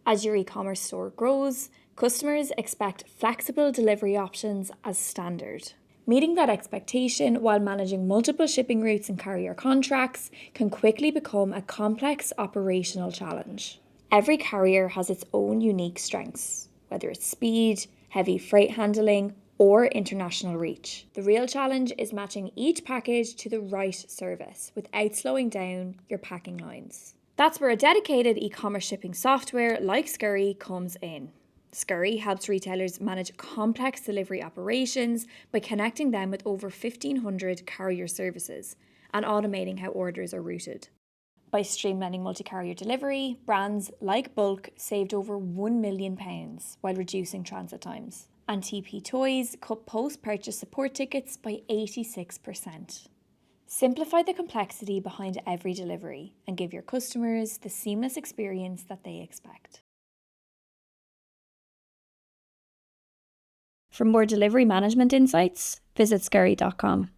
As your e-commerce store grows, customers expect flexible delivery options as standard. Meeting that expectation while managing multiple shipping routes and carrier contracts can quickly become a complex operational challenge. Every carrier has its own unique strengths, whether it's speed, heavy freight handling, or international reach. The real challenge is matching each package to the right service without slowing down your packing lines. That's where a dedicated e-commerce shipping software like Scurri comes in. Scurri helps retailers manage complex delivery operations by connecting them with over 1,500 carrier services and automating how orders are routed. By streamlining multi-carrier delivery, brands like Bulk saved over £1 million while reducing transit times. And TP Toys cut post-purchase support tickets by 86%. Simplify the complexity behind every delivery and give your customers the seamless experience that they expect. For more delivery management insights, visit scurri.com.